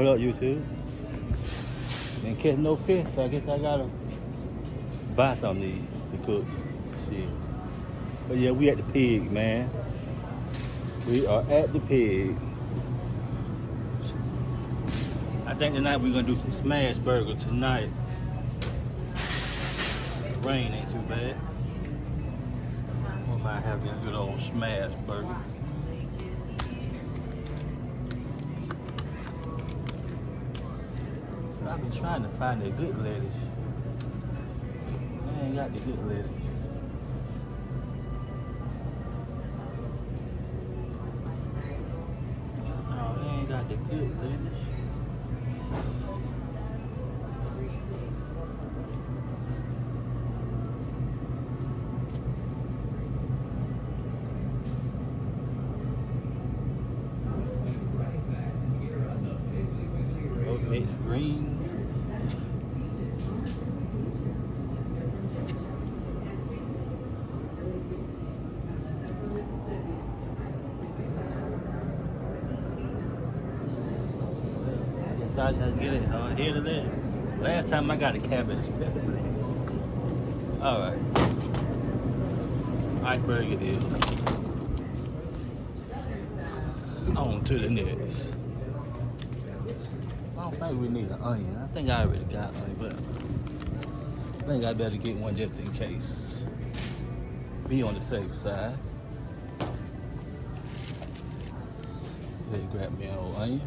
What up, YouTube? Didn't catch no fish, so I guess I gotta buy some of these to cook. Shit. But yeah, we at the pig, man. We are at the pig. I think tonight we're gonna do some smash burger tonight. The rain ain't too bad. We might have a good old smash burger. I've been trying to find a good lettuce. I ain't got the good lettuce. No, they ain't got the good lettuce. Mixed greens. I guess I just get it here to there. Last time I got a cabbage. Alright. Iceberg it is. On to the next. I don't think we need an onion. I think I already got onion, but I think I better get one just in case. Be on the safe side. Let me grab me an old onion.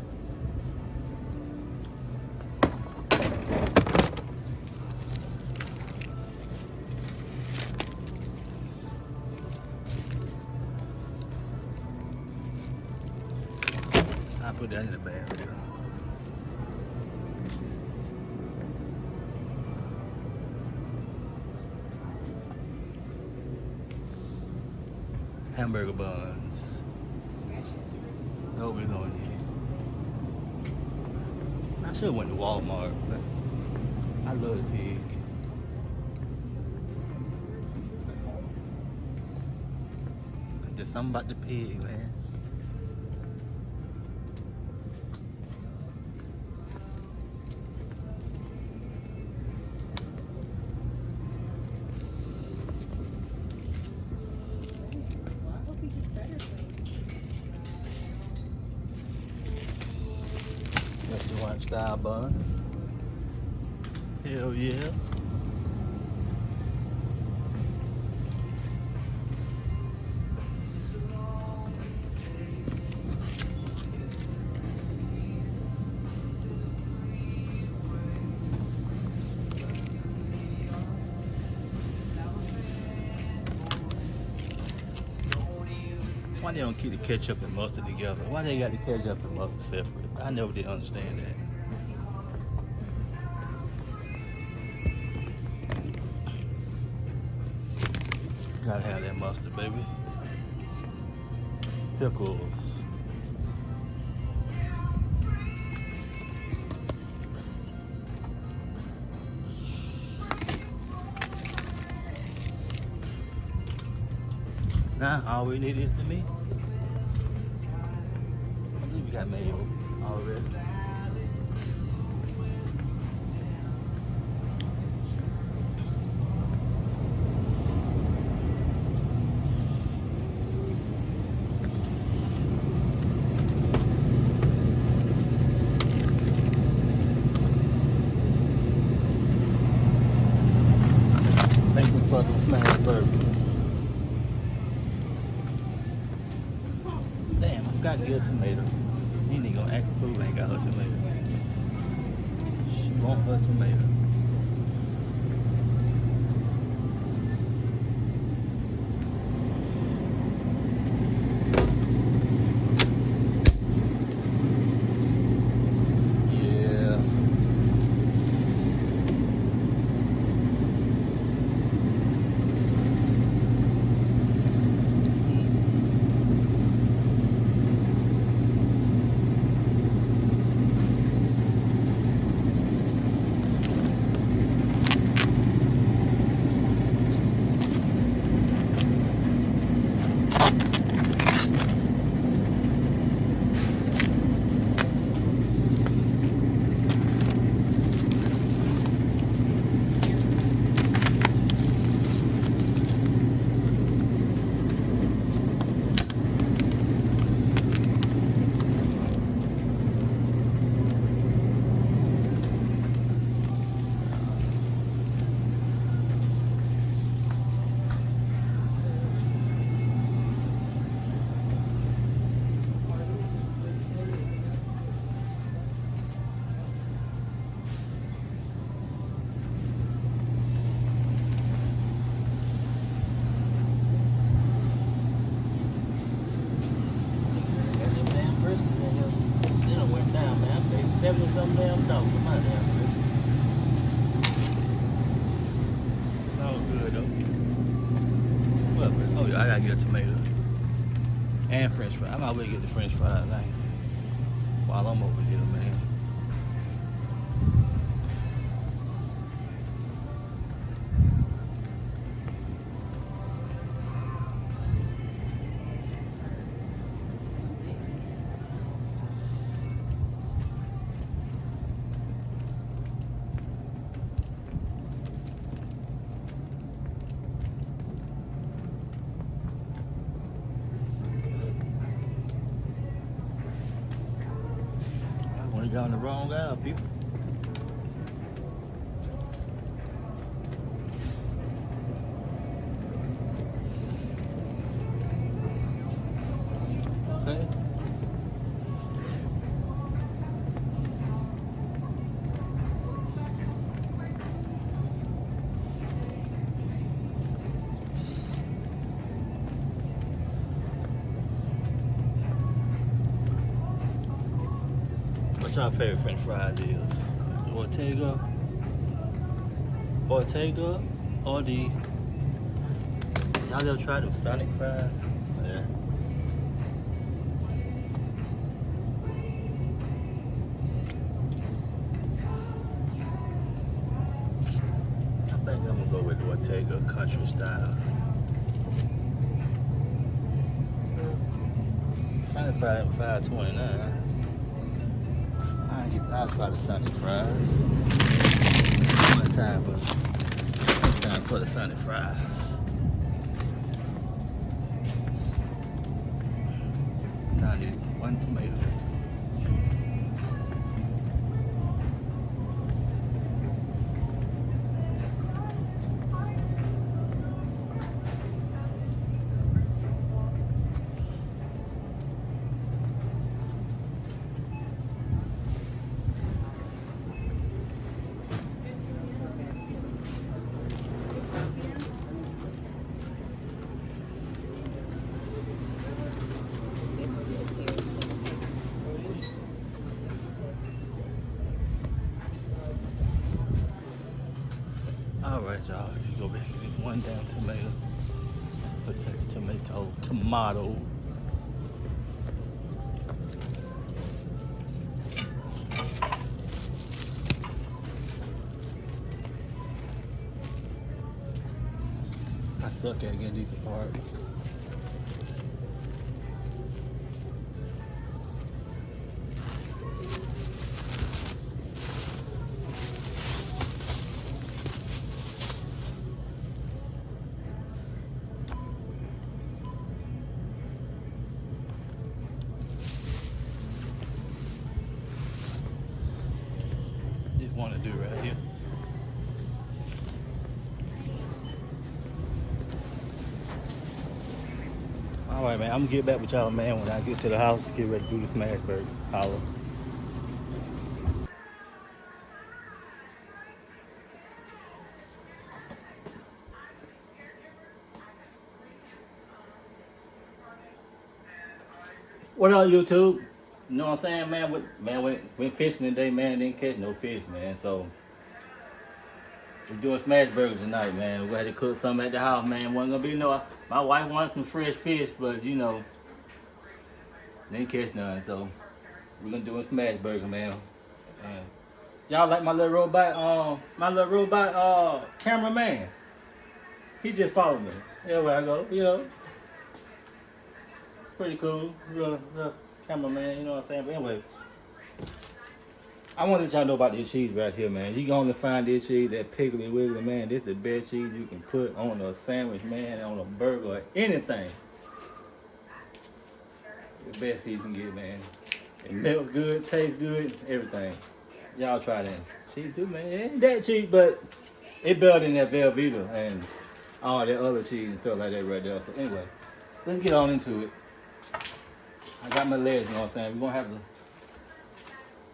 I'll put that in the bag. Hamburger buns. That's what we're doing here. I should have went to Walmart, but I love the pig. There's something about the pig, man. Restaurant style bun. Hell yeah. Why they don't keep the ketchup and mustard together? Why they got the ketchup and mustard separate? I never did understand that. Gotta have that mustard, baby. Pickles. Now all we need is the meat. I believe we got mayo already. Thank you for the smash burger. Damn, I forgot to get a tomato. He ain't gonna act a fool, ain't got her tomato. She want her tomato. Yeah. grab me some damn dog. Come on, damn. Sounds good though. What? Oh yeah, I gotta get a tomato and French fries. I might well get the French fries like, while I'm over here, man. I went down the wrong aisle, people. Okay. What y'all favorite French fries is? It's the Ortega, or the, y'all ever tried them Sonic fries? Yeah. I think I'm gonna go with the Ortega country style. Sonic fries $5.29. I'll try the Sonic fries. One time for the Sonic fries. Now I need one tomato. Alright, y'all, you go back and get one down tomato. Tomato. I suck at getting these apart. Want to do right here. All right, man. I'm gonna get back with y'all, man, when I get to the house. Get ready to do the smash burgers. Holla. What up, YouTube? You know what I'm saying, man? Went fishing today, man. Didn't catch no fish, man. So we're doing smash burgers tonight, man. We had to cook something at the house, man. Wasn't gonna be no. My wife wanted some fresh fish, but you know, didn't catch none. So we're gonna do a smash burger, man. And y'all like my little robot, cameraman. He just followed me. Everywhere I go, you know. Pretty cool, little cameraman. You know what I'm saying? But anyway. I want to let y'all know about this cheese right here, man. You can only find this cheese at Piggly Wiggly, man. This is the best cheese you can put on a sandwich, man, on a burger, or anything. The best cheese you can get, man. It melts good, tastes good, everything. Y'all try that. Cheap too, man. It ain't that cheap, but it better than that Velveeta and all that other cheese and stuff like that right there. So anyway, let's get on into it. I got my legs, you know what I'm saying? We're gonna have to.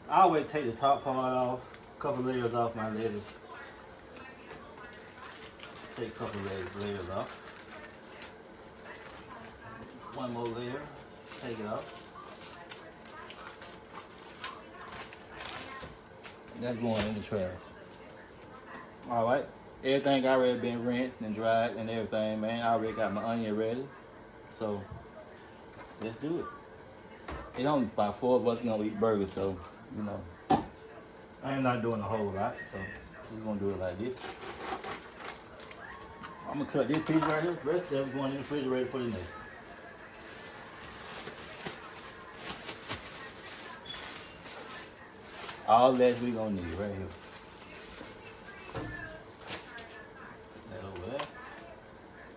I always take the top part off, a couple layers off my lettuce. Take a couple layers off. One more layer, take it off. That's going in the trash. All right. Everything already been rinsed and dried and everything, man. I already got my onion ready. So let's do it. It's only about 4 of us gonna eat burgers, so you know. I am not doing a whole lot, so we're gonna do it like this. I'm gonna cut this piece right here. The rest of it going in the refrigerator for the next. All that we gonna need right here. That over there.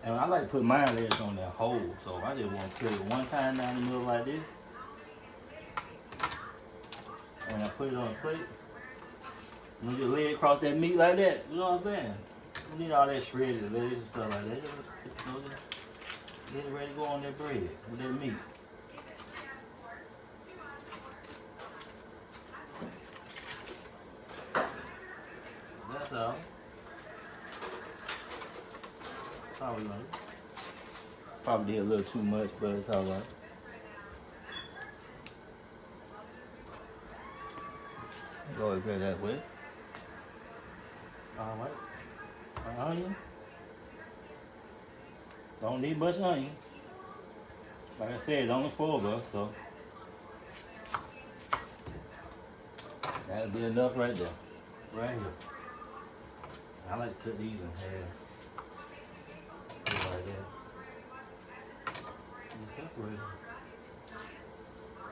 And I like to put mayonnaise on that whole, so I just want to cut it one time down the middle like this. And I put it on a plate. You know, just lay it across that meat like that. You know what I'm saying? You need all that shredded lettuce and stuff like that. You know, just get it ready to go on that bread with that meat. That's all. That's all we gonna do. Probably did a little too much, but it's all right. Go ahead and put that way. All right. Onion. Don't need much onion. Like I said, it's only 4 of us, so that'll be enough right there. Right here. I like to cut these in half. Put it like that. And separate them.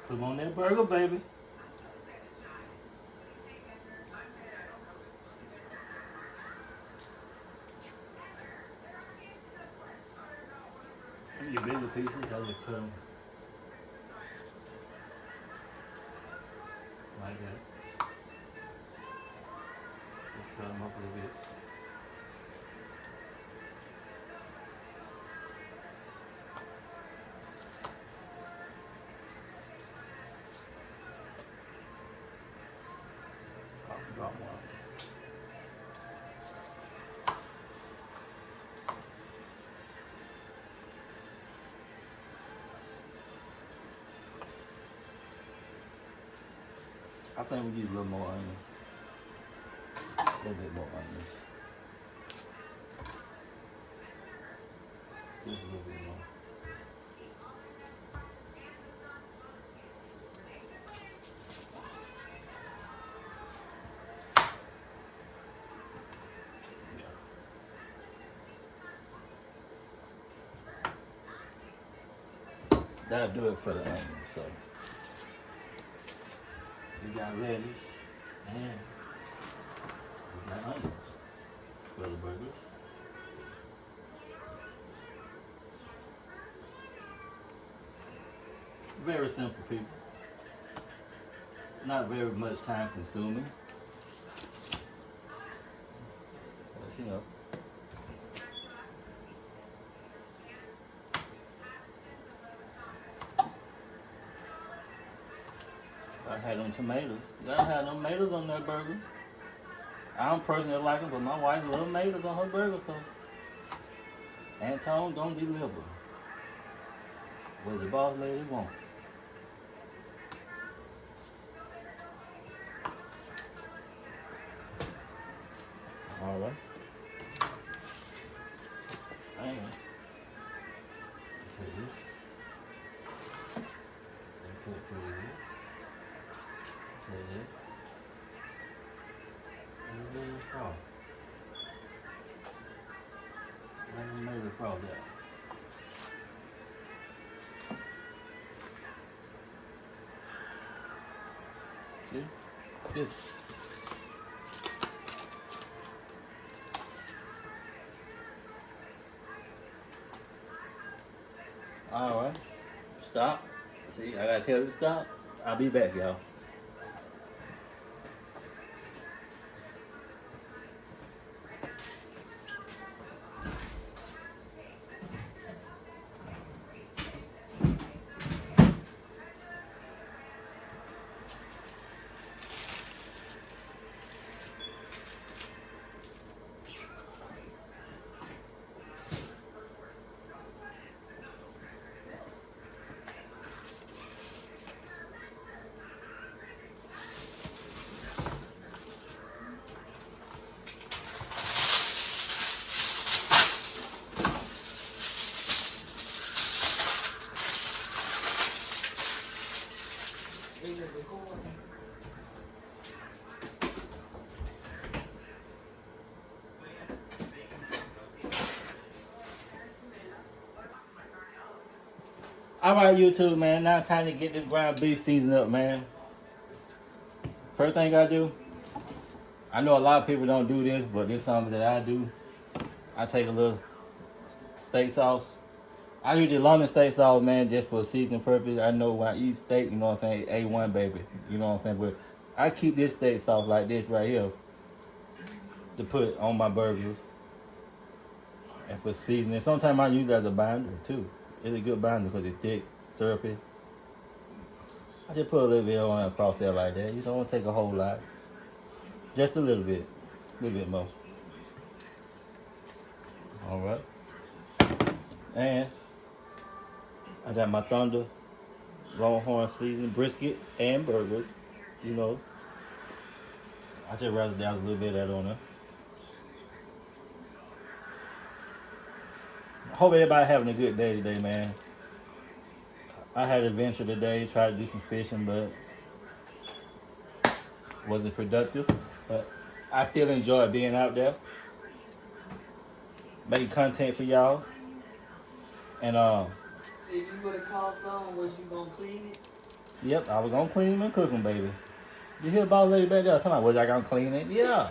Put them on that burger, baby. Your bigger pieces, I just cut them like that. Just cut them up a little bit. I'll drop one. I think we need a little more onion. A little bit more onions. Just a little bit more. Yeah. That'll do it for the onions, so. We got lettuce and we got onions for the burgers. Very simple, people. Not very much time consuming. But you know. I had them tomatoes. Gotta have them tomatoes on that burger. I don't personally like them, but my wife loves tomatoes on her burger, so Antone don't deliver. What the boss lady want. All right. And take this. And put it pretty good. Take that. And lay it across. Let them lay it across that. See? This. All right. Stop. See, I gotta tell you to stop. I'll be back, y'all. Is it recording? All right, YouTube, man. Now time to get this ground beef season up, man. First thing I do, I know a lot of people don't do this, but this is something that I do. I take a little steak sauce. I use the London steak sauce, man, just for seasoning purpose. I know when I eat steak, you know what I'm saying, A1, baby. You know what I'm saying? But I keep this steak sauce like this right here to put on my burgers and for seasoning. Sometimes I use it as a binder, too. It's a good binder because it's thick, syrupy. I just put a little bit on across there like that. You don't take a whole lot. Just a little bit. A little bit more. Alright. And I got my Thunder Longhorn seasoned brisket and burgers. You know. I just rather down a little bit of that on there. I hope everybody having a good day today, man. I had an adventure today, tried to do some fishing, but wasn't productive. But I still enjoy being out there, making content for y'all. And If you would have called someone, was you gonna clean it? yep, I was gonna clean them and cook them, baby. You hear about lady back there talking about was I gonna clean it? Yeah.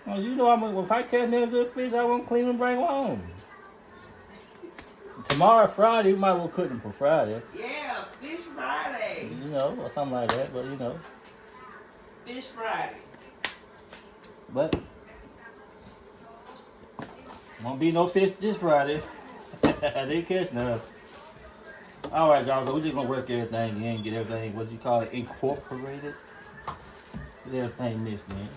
Well, you know if I catch me a good fish, I won't clean them and bring them home. Tomorrow, Friday, we might as well cook them for Friday. Yeah, Fish Friday. You know, or something like that, but you know. Fish Friday. But won't be no fish this Friday. They catch none. All right, y'all. So we're just gonna work everything in, get everything. What you call it? Incorporated. Get everything mixed in.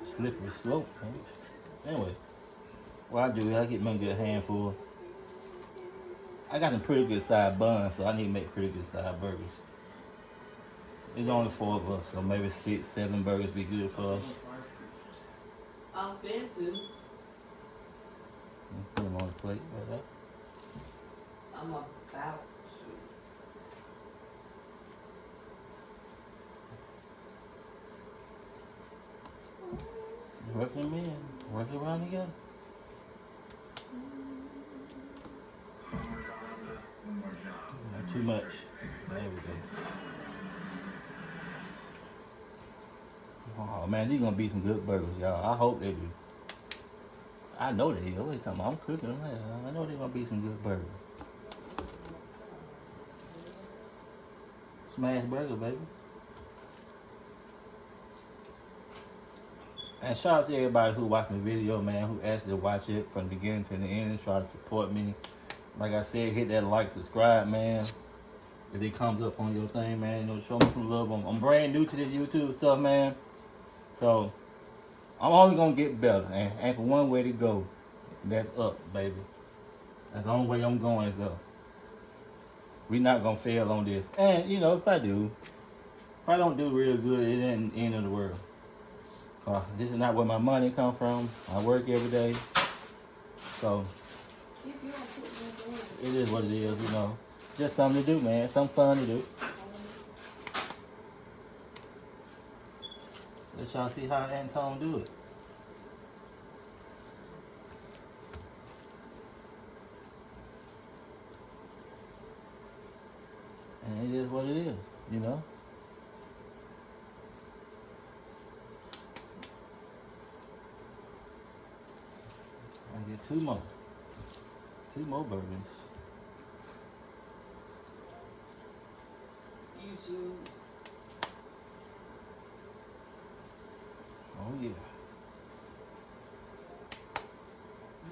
Slippery slope, man. Anyway, what I do is I get me a good handful. I got some pretty good side buns, so I need to make pretty good side burgers. There's only 4 of us, so maybe 6, 7 burgers be good for us. I'm fin to. Put them on the plate right there. I'm about to. Work them in. Work it around together. Not too much. There we go. Oh man, these gonna be some good burgers, y'all. I hope they do. I know they are. What you talking about? I'm cooking them. I know they're gonna be some good burgers. Smash burger, baby. And shout out to everybody who watched the video, man, who actually watch it from the beginning to the end and try to support me. Like I said, hit that like, subscribe, man. If it comes up on your thing, man, you know, show me some love. I'm brand new to this YouTube stuff, man. So, I'm only going to get better. And for one way to go, that's up, baby. That's the only way I'm going is up. We're not going to fail on this. And, you know, if I don't do real good, it ain't the end of the world. This is not where my money come from. I work every day. So, it is what it is, you know. Just something to do, man. Something fun to do. Let y'all see how Antone do it. And it is what it is, you know. I get 2 more. 2 more burgers. YouTube. Oh yeah.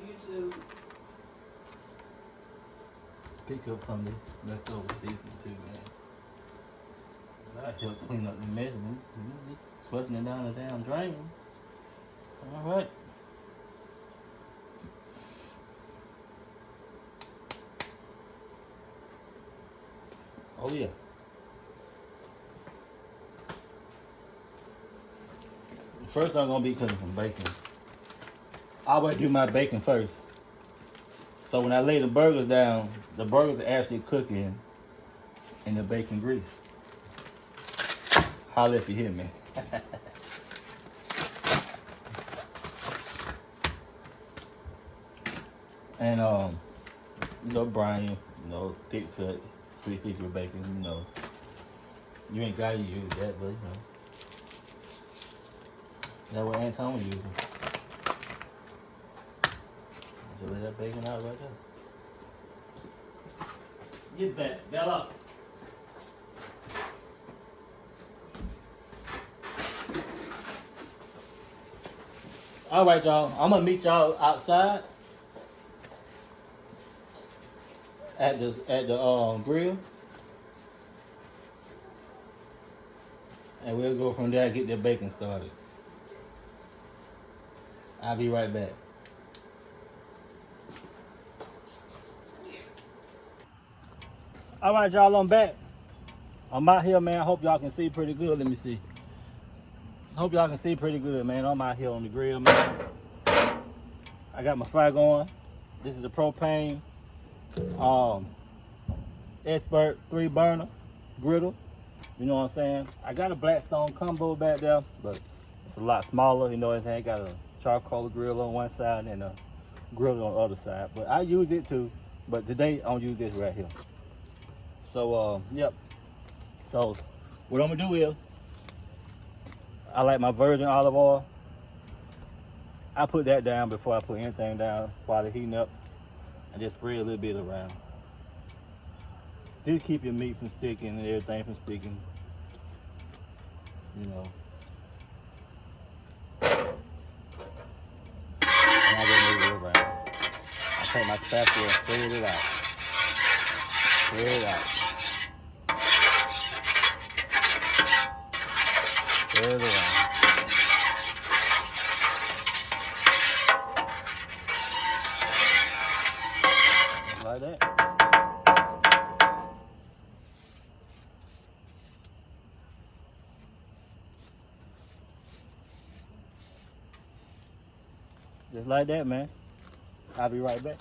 YouTube. Pick up some of this leftover seasoning too, man. That help clean up the mess, man. Flushing it down the damn drain. All right. Oh yeah. First I'm gonna be cooking some bacon. I always do my bacon first. So when I lay the burgers down, the burgers are actually cooking in the bacon grease. Holla if you hear me. And you know, brine, you know, thick cut, sweet piece of bacon, you know. You ain't gotta use that, but you know. That's what Anton was using. Just lay that bacon out right there. Get back, Bella. All right, y'all. I'm gonna meet y'all outside at the grill, and we'll go from there and get the bacon started. I'll be right back. All right, y'all, I'm back. I'm out here, man. I hope y'all can see pretty good. Let me see. I hope y'all can see pretty good, man. I'm out here on the grill, man. I got my fire going. This is a propane Expert 3-burner griddle. You know what I'm saying? I got a Blackstone combo back there, but it's a lot smaller. You know what I'm saying? Got a charcoal grill on one side and a grill on the other side. But I use it too. But today I'm gonna use this right here. So yep. So what I'm gonna do is, I like my virgin olive oil. I put that down before I put anything down while it's heating up, and just spray a little bit around. Just keep your meat from sticking and everything from sticking. You know. And I just move it around. I take my spatula and spread it out. Spread it out. Spread it around. Like that. Just like that, man. I'll be right back.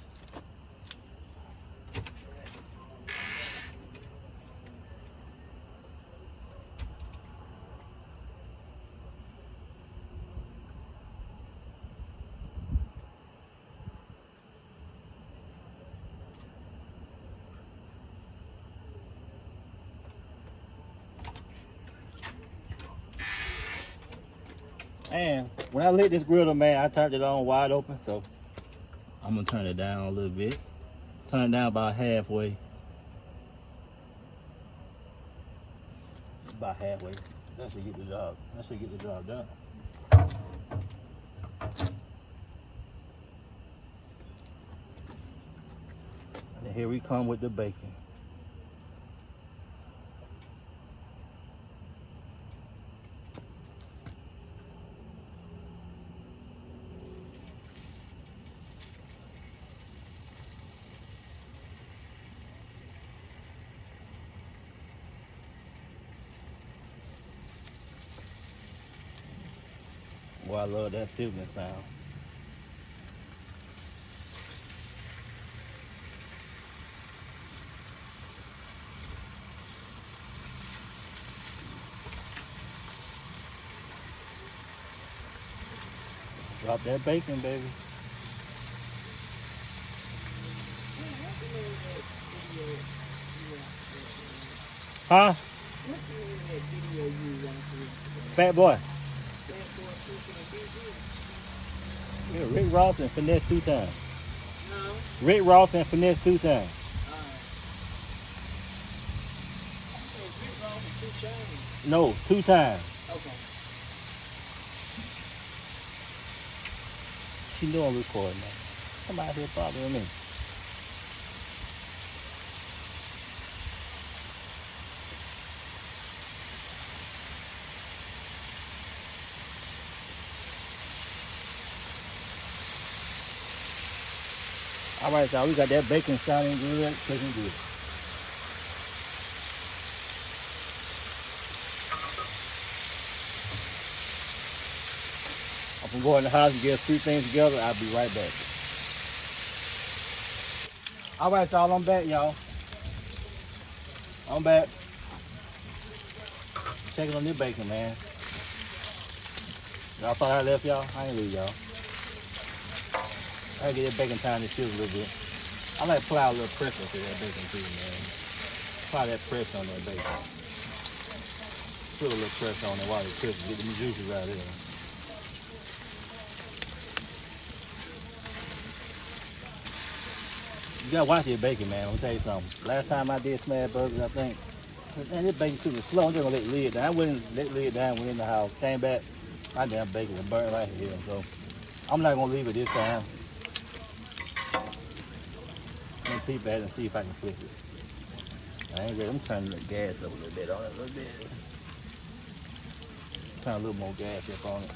And when I lit this griddle, man, I turned it on wide open, so I'm gonna turn it down a little bit. Turn it down about halfway. About halfway. That should get the job. That should get the job done. And here we come with the bacon. Boy, I love that sizzling sound. Drop that bacon, baby. Huh? Fat boy. Yeah, Rick Ross and Finesse 2 times. No. Rick Ross and Finesse 2 times. No, 2 times. Okay. She know I'm recording now. Come out here bothering me. All right, y'all, we got that bacon sounding good, cooking good. I'm going to the house and get a few things together. I'll be right back. All right, y'all. I'm back, y'all. I'm back. Checking on this bacon, man. Y'all thought I left y'all? I ain't leave y'all. I get that bacon time to shift a little bit. I like to apply a little pressure to that bacon too, man. Apply that pressure on that bacon. Put a little pressure on it while it's cooking. Get them juices out of there. You gotta watch your bacon, man. I'm gonna tell you something. Last time I did smash burgers, I think, man, this bacon cooking slow. I'm just gonna let the lid down. I wouldn't let the lid down, went in the house, came back, my damn bacon was burnt right here. So I'm not gonna leave it this time. I'm gonna peep at it and see if I can flip it. I ain't ready. I'm turning the gas up a little bit on it, a little bit. Turn a little more gas up on it.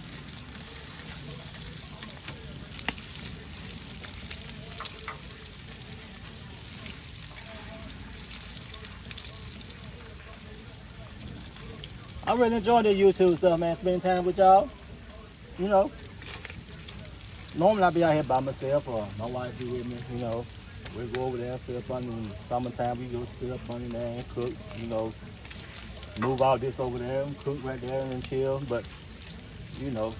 I really enjoy the YouTube stuff, man. Spending time with y'all. You know, normally I be out here by myself or my wife be with me, you know. We go over there, sit up under in the summertime, we go sit up under there and cook, you know. Move all this over there and cook right there and chill. But, you know,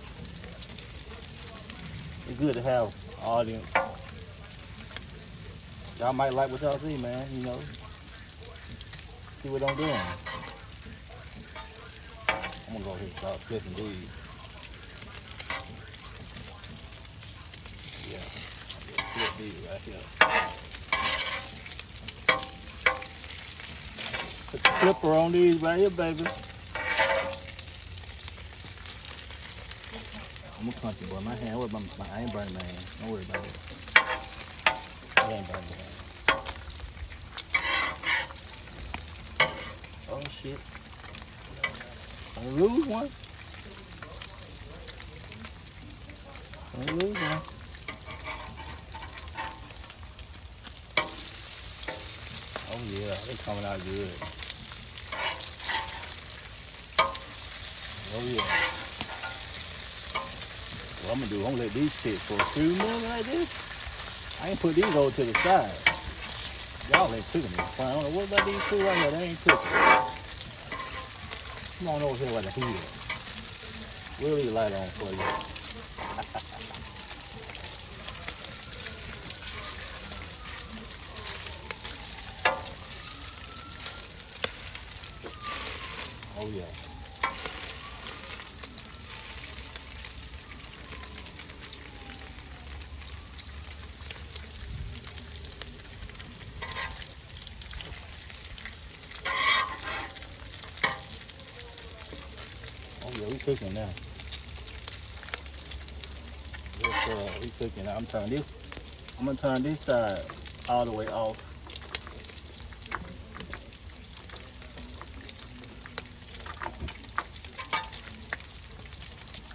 it's good to have audience. Y'all might like what y'all see, man, you know. See what I'm doing. I'm gonna go ahead and start flipping these. Yeah, flip these right here. Put the flipper on these right here, baby. I'm a country boy. My hand, I ain't burning my hand. Don't worry about it. I ain't burning my hand. Oh shit. I'm gonna lose one. I'm gonna lose one. Oh yeah, they coming out good. Oh yeah. What I'm gonna do, I'm gonna let these sit for a few minutes like this. I ain't put these over to the side. Y'all ain't cooking this fine. I don't know what about these two right here, they ain't cooking. Come on over here with the heat is. We'll leave the light on for you. Oh yeah. Oh yeah, we cooking now. Yes, we cooking now. I'm gonna turn this side all the way off.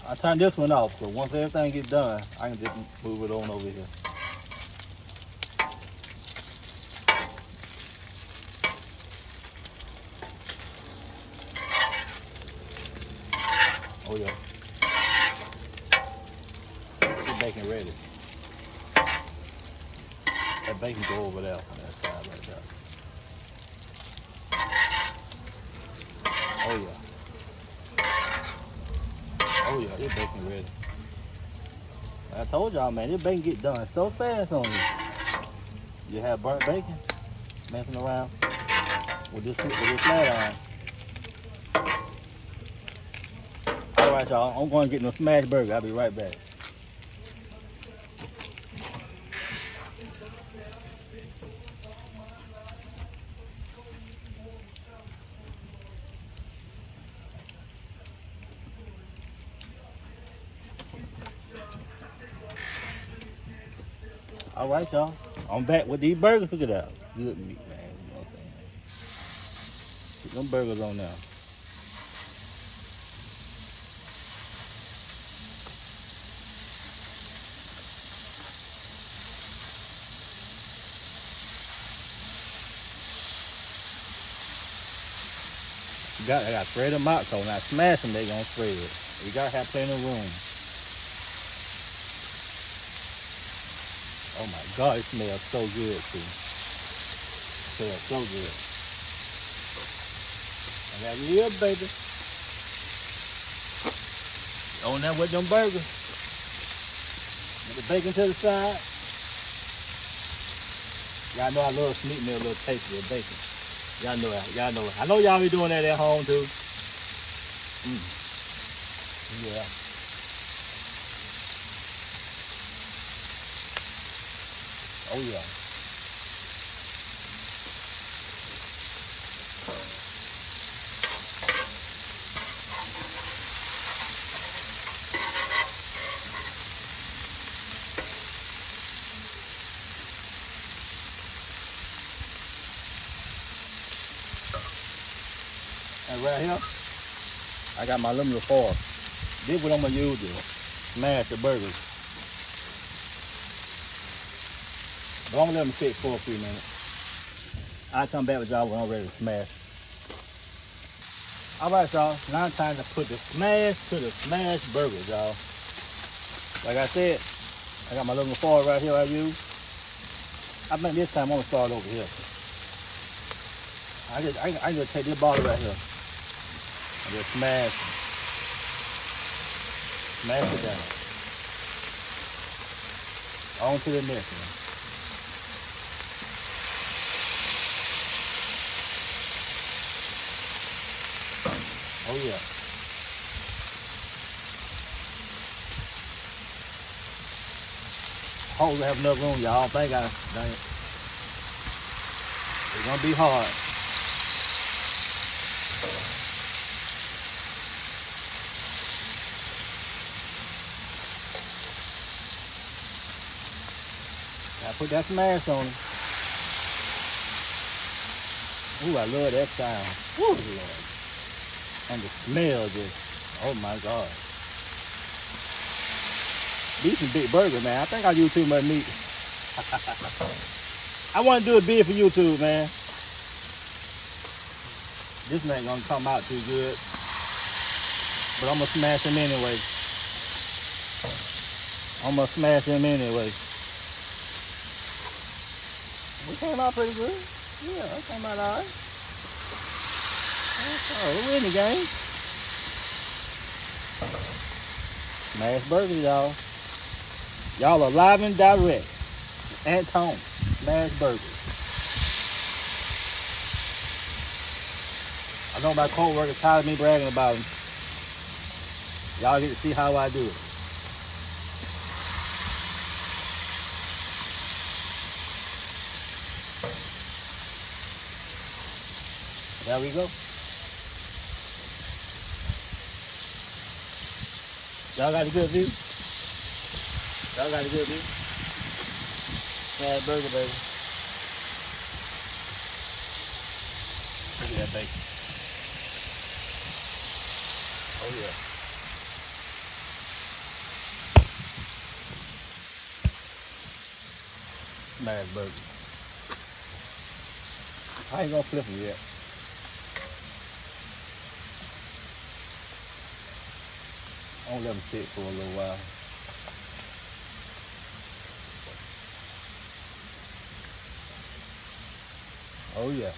I turn this one off, so once everything gets done, I can just move it on over here. Oh yeah. Get bacon ready. That bacon go over there on that side right there. Oh yeah. Oh yeah, this bacon ready. I told y'all, man, this bacon get done so fast on you. You have burnt bacon, messing around with this flat iron. All right, y'all, I'm going to get no smash burger. I'll be right back. All right, y'all. I'm back with these burgers. Look at that. Good meat, man. You know what I'm saying? Get them burgers on now. I got to spread them out, so when I smash them, they gonna spread. You gotta have plenty of room. Oh my God, it smells so good too. It smells so good. And that rib, baby. On that with them burgers. With the bacon to the side. Y'all know I love sneak me a little taste of bacon. Y'all know that. Y'all know it. I know y'all be doing that at home too. Yeah. Oh yeah. And right here, I got my aluminum foil. This is what I'm gonna use to smash the burgers. But I'm gonna let them sit for a few minutes. I'll come back with y'all when I'm ready to smash. All right, y'all. Now it's time to put the smash to the smash burgers, y'all. Like I said, I got my aluminum foil right here I use. I think this time I'm gonna start over here. I just take this bottle right here. And just smash it down. On to the next one. Oh yeah. Hope we have enough room, y'all. I think it's gonna be hard. I put that smash on it. Ooh, I love that sound. Woo, Lord. And the smell just, oh my God. These some big burgers, man. I think I use too much meat. I want to do a bid for YouTube, man. This ain't gonna come out too good. But I'm gonna smash him anyway. We came out pretty good. Yeah, it came out all right. Oh, we're in the game. Smash burgers, y'all. Y'all are live and direct. Antone, smash burgers. I know my co-workers tired of me bragging about them. Y'all get to see how I do it. There we go. Y'all got a good view? Y'all got a good view? Smash burger, baby. Look at that bacon. Oh yeah. Smash burger. I ain't gonna flip them yet. I'm gonna let them sit for a little while. Oh yeah.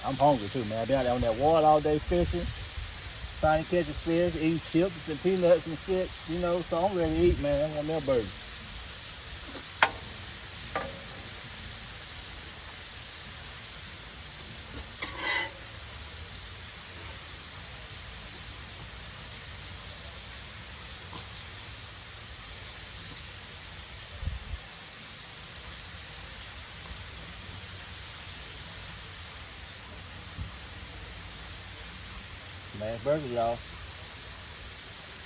I'm hungry too, man. I've been out there on that water all day fishing, trying to catch a fish, eating chips and peanuts and shit, you know, so I'm ready to eat, man. I want me a burger. Smash burger, y'all.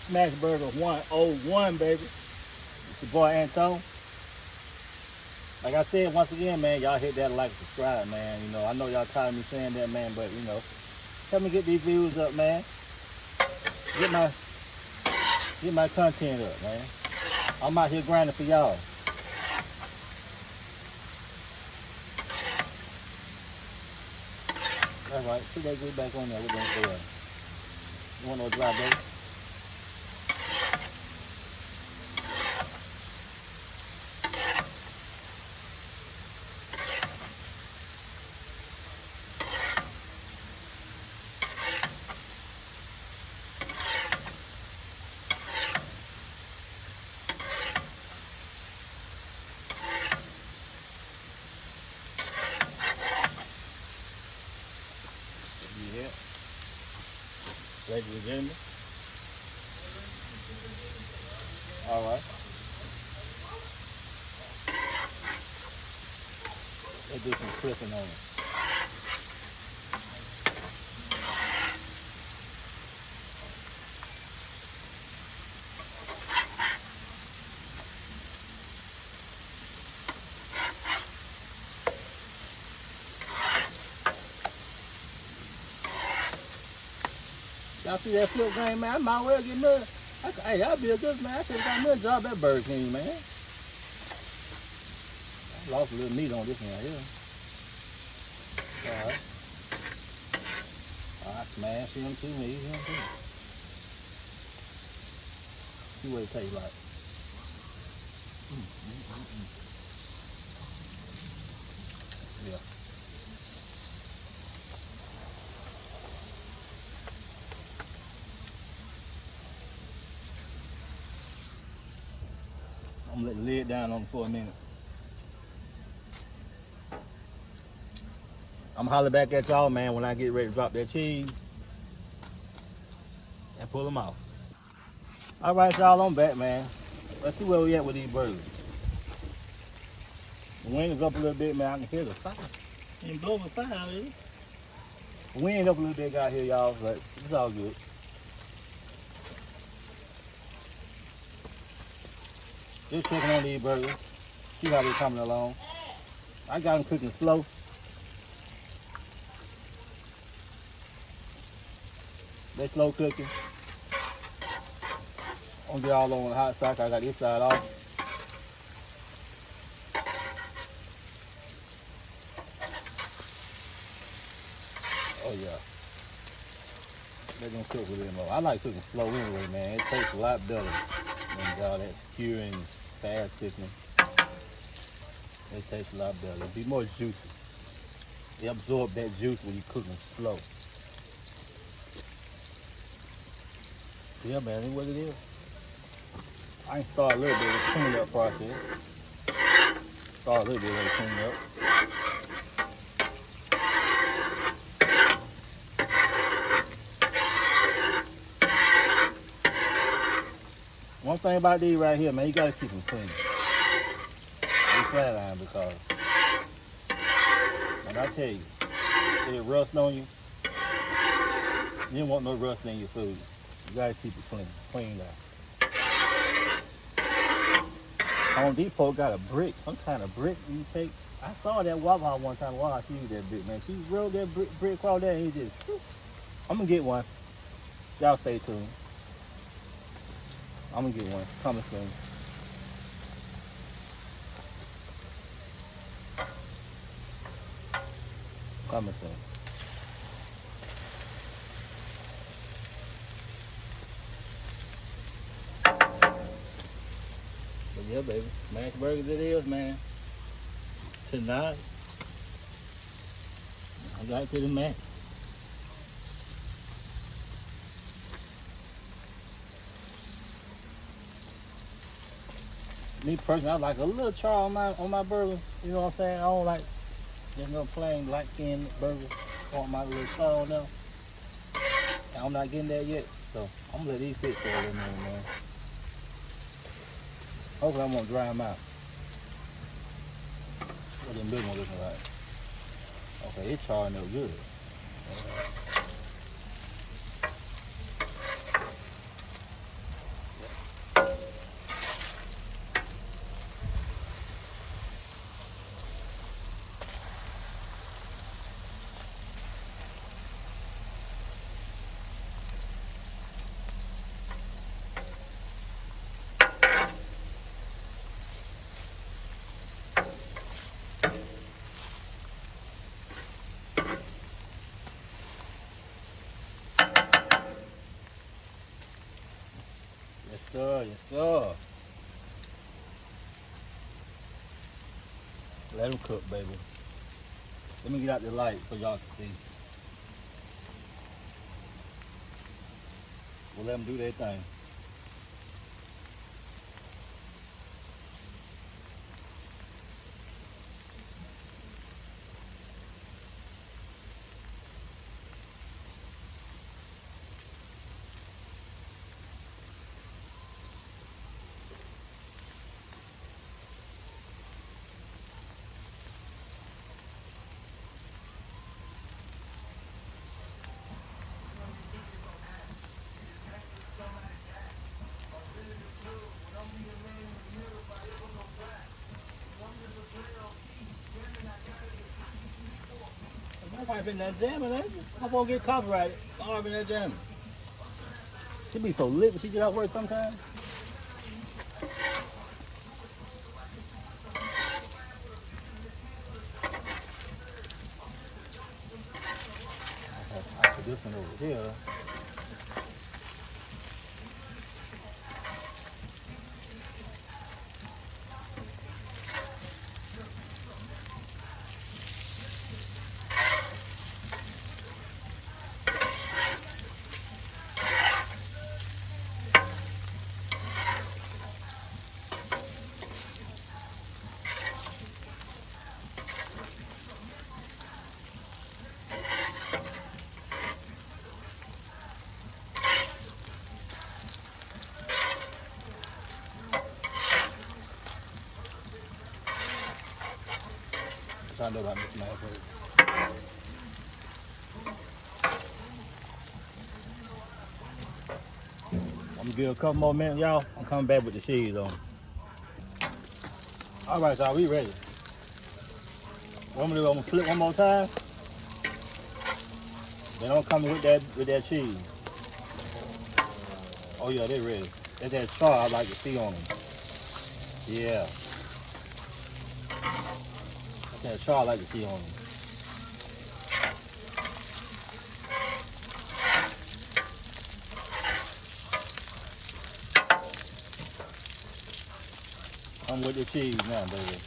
Smash burger 101, baby. It's your boy Antone. Like I said, once again, man, y'all hit that like and subscribe, man. You know, I know y'all tired of me saying that, man, but you know, help me get these views up, man. Get my content up, man. I'm out here grinding for y'all. That's right. Put that good back on there. We're gonna go. You want no dry, baby? Ladies and gentlemen. All right. Let's do some clipping on it. Y'all see that flip game, man? I might well get another. Hey, that'll be a good man. I should have got another job at Burger King, man. I lost a little meat on this one right here. All right. I smash him too, me him too. See what it tastes like. Yeah. I'm gonna let the lid down on it for a minute. I'm holler back at y'all, man, when I get ready to drop that cheese and pull them off. All right, y'all, I'm back, man. Let's see where we at with these burgers. The wind is up a little bit, man. I can hear the fire. Ain't blowing fire, is it? The wind up a little bit out here, y'all, but it's all good. Just checking on these burgers. See how they're coming along. I got them cooking slow. They slow cooking. I'm gonna get all on the hot side. I got this side off. Oh yeah. They're gonna cook with it more. I like cooking slow anyway, man. It tastes a lot better than all that secure and fast cooking. It tastes a lot better. It'll be more juicy. They absorb that juice when you're cooking slow. Yeah, man, that's what it is. I can start a little bit of the cleanup process. Start a little bit of the cleanup. One thing about these right here, man, you gotta keep them clean. They flat iron because when I tell you, if it rust on you, you don't want no rust in your food. You gotta keep it cleaned out. Home Depot got a brick, some kind of brick you take. I saw that Wawa one time. Wawa used that brick, man. She rolled that brick across there and he just, whew. I'm gonna get one. Y'all stay tuned. I'm gonna get one. Coming soon. Coming soon. But yeah, baby. Smash burgers it is, man. Tonight, I got it to the max. Me personally, I like a little char on my burger. You know what I'm saying? I don't like just no plain light skinned burger. I want my little char on there. And I'm not getting that yet, so I'm gonna let these sit for a little minute, man. Hopefully I'm gonna dry them out. What them big ones looking like? Okay, it's charring up good. Yes, sir. Yes, sir. Let them cook, baby. Let me get out the light so y'all can see. We'll let them do their thing. Somebody been that jamming, ain't you? I'm gonna get copyrighted. I'm been that jamming. She be so lit when she get out work sometimes. I put this one over here. I know about this man first. I'm gonna give a couple more minutes, y'all. I'm coming back with the cheese on. All right, y'all, we ready. I'm gonna flip one more time. Then I'm coming with that cheese. Oh yeah, they ready. That's that char I like to see on them. Yeah. That's that char I like to see on them. Come with the cheese now, baby.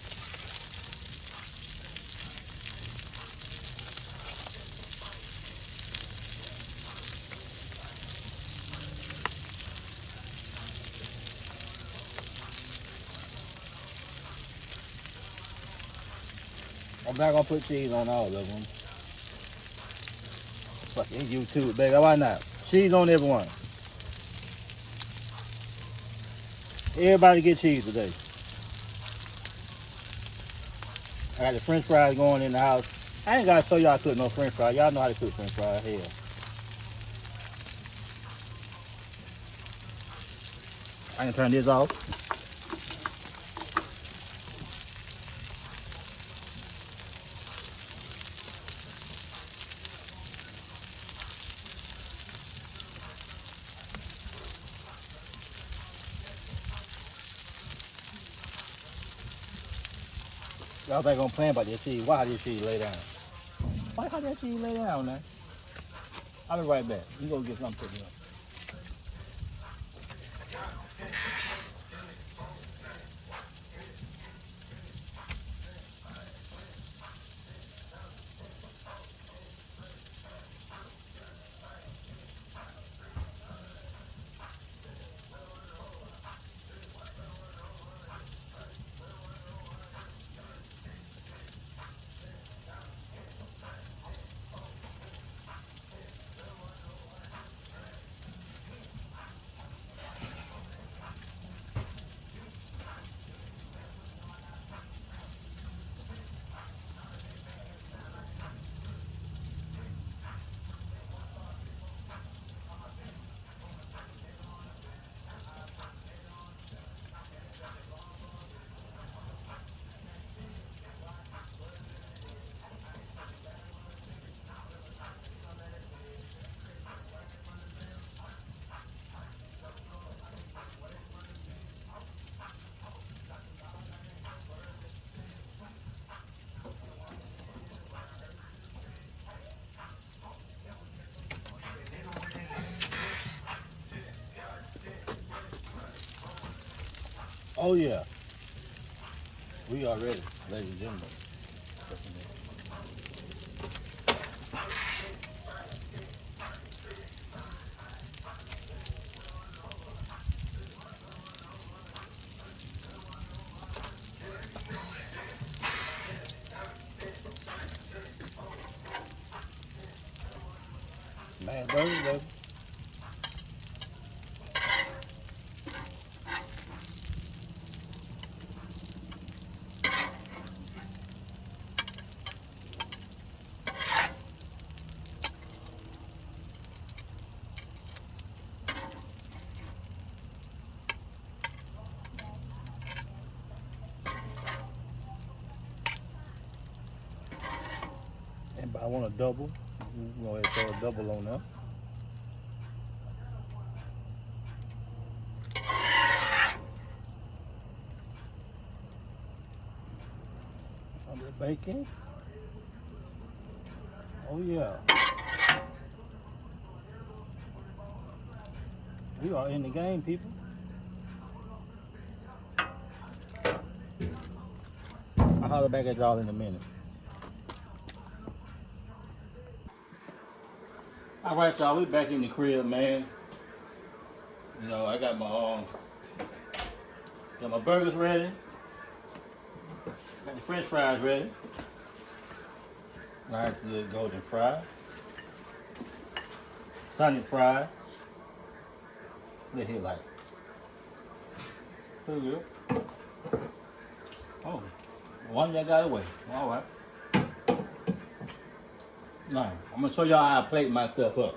I'm not gonna put cheese on all of them. Fucking YouTube, baby. Why not? Cheese on everyone. Everybody get cheese today. I got the french fries going in the house. I ain't gotta show y'all cook no french fries. Y'all know how to cook french fries. Hell. I can turn this off. Y'all think I'm playing about this cheese. Why this cheese lay down? Why that cheese lay down, man? I'll be right back. You go get something to me. Oh yeah. We are ready, ladies and gentlemen. Man, baby. I want a double. Go ahead and throw a double on there. On the bacon. Oh yeah. We are in the game, people. I'll holler back at y'all in a minute. All right, y'all, we back in the crib, man. You know, I got my burgers ready. Got the French fries ready. Nice, good golden fry. Sunny fries. What they hit like? Pretty good. Oh, one that got away. All right. Now, I'm gonna show y'all how I plate my stuff up.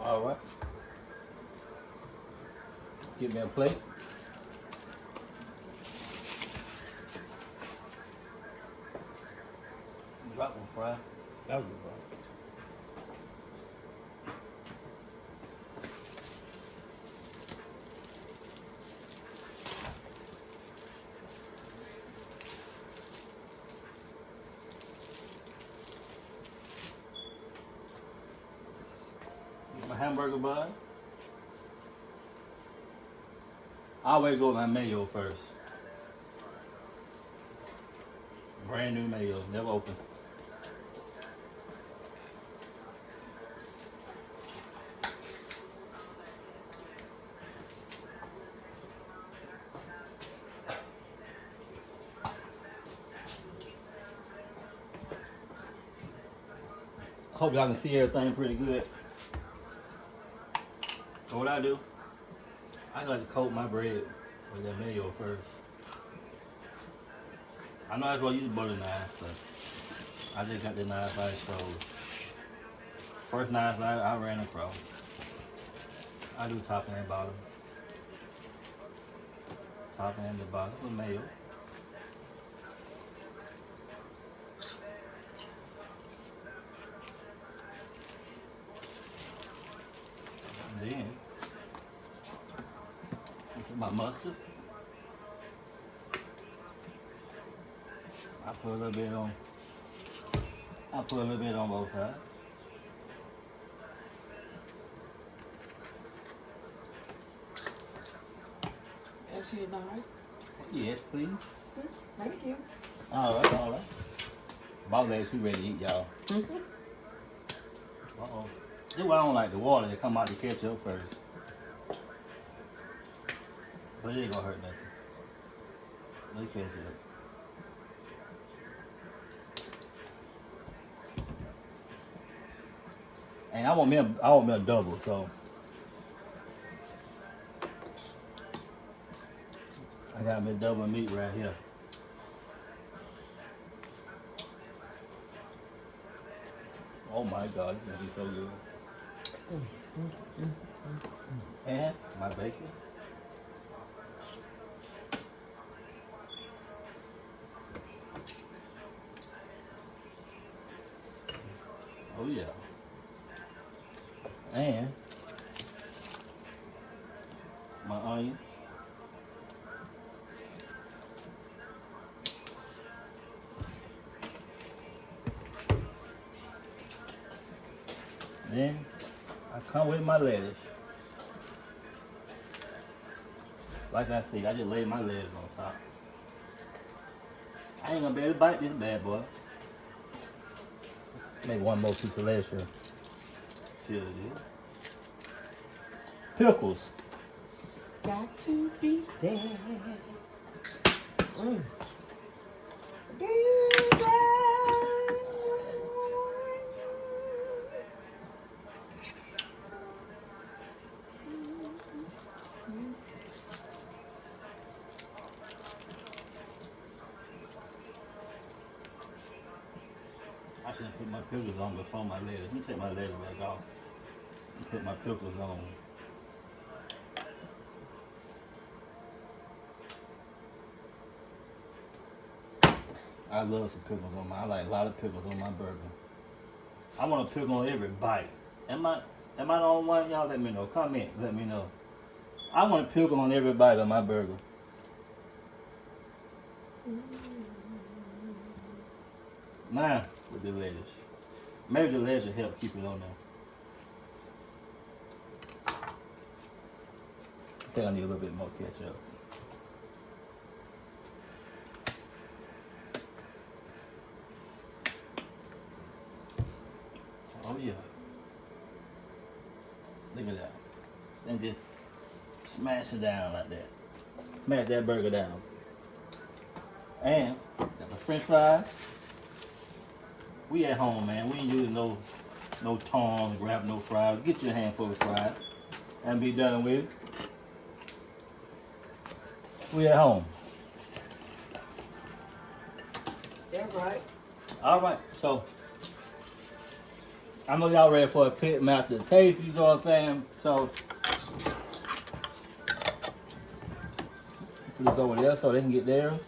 All right. Get me a plate. Drop one fry. That was good, bro. Get my hamburger bun. I always go with my mayo first. Brand new mayo, never open. Hope y'all can see everything pretty good. So what I do, I like to coat my bread with that mayo first. I know that's why I use a butter knife, but I just got the knife I chose. First knife I ran across. I do top and bottom. Top and the bottom with mayo. And then put my mustard. I put a little bit on. I put a little bit on both sides. Is she a knife? Yes, please. Thank you. All right, all right. Boss lady, she ready to eat, y'all. Uh-oh. This is why I don't like the water that come out the ketchup first. But it ain't gonna hurt nothing. Look at it. And I want me a double, so I got me a double meat right here. Oh my God, this is gonna be so good. And my bacon. Oh yeah. And my onion. Then I come with my lettuce. Like I said, I just lay my lettuce on top. I ain't gonna be able to bite this bad boy. Maybe one more piece of lettuce here. Feel it is. Pickles. Got to be there. I should have put my pickles on before my lettuce. Let me take my lettuce back off. Put my pickles on. I love some pickles on I like a lot of pickles on my burger. I want a pickle on every bite. Am I the only one? Y'all let me know. Comment, let me know. I want a pickle on every bite of my burger. Nah, with the lettuce. Maybe the lettuce will help keep it on there. I think I need a little bit more ketchup. Oh yeah. Look at that. And just smash it down like that. Smash that burger down. And got the French fries. We at home, man. We ain't using no tongs, grab no fries. Get your handful of fries and be done with it. We at home. That's right. All right, so I know y'all ready for a pit master taste, you know what I'm saying? So put this over there so they can get theirs.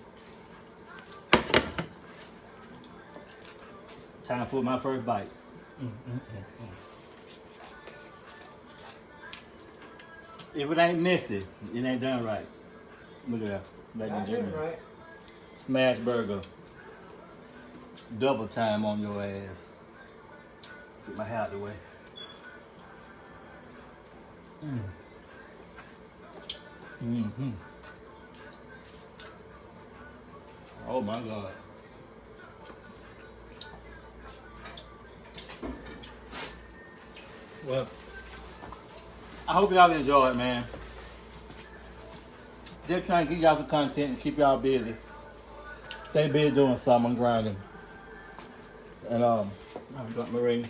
Time for my first bite. If it ain't messy, it ain't done right. Look at that. Ladies and That's gentlemen. right. Smash burger. Double time on your ass. Get my hair out the way. Mm-hmm. Oh my God. Well, I hope y'all enjoy it, man. Just trying to get y'all some content and keep y'all busy. Stay busy doing something, grinding. And I'm got my ring.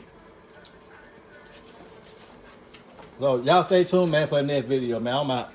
So y'all stay tuned, man, for the next video, man. I'm out.